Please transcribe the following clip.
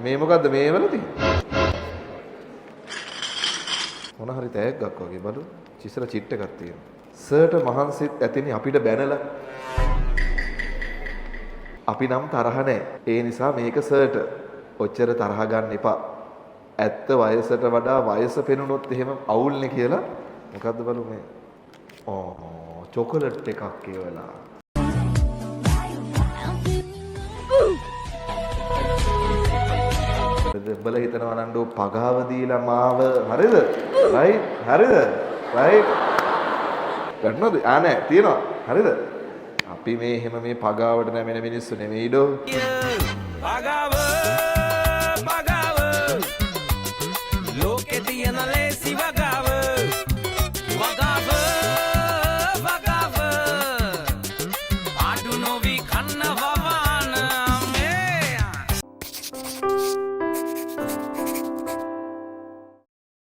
මේ මොකද්ද මේ වල තියෙන්නේ? මොන හරි තෑග්ගක් වගේ බලු. චිසර චිට් එකක් තියෙනවා. සර්ට මහන්සිත් ඇතිනේ අපිට බැනලා. අපි නම් තරහ නැහැ. ඒ නිසා මේක සර්ට ඔච්චර තරහ ගන්න එපා. ඇත්ත වයසට වඩා වයස පෙනුනොත් එහෙම අවුල්නේ කියලා. මොකද්ද බලු මේ? චොකලට් එකක් කියවලා. බල හිතනවා නන්දෝ පගාව දීලා මාව හරිද? රයිට් හරිද? රයිට් ගන්නවද? නෑ තියනවා. හරිද? අපි මේ එහෙම මේ පගාවට නැමෙන මිනිස්සු නෙමෙයිඩෝ. පගාව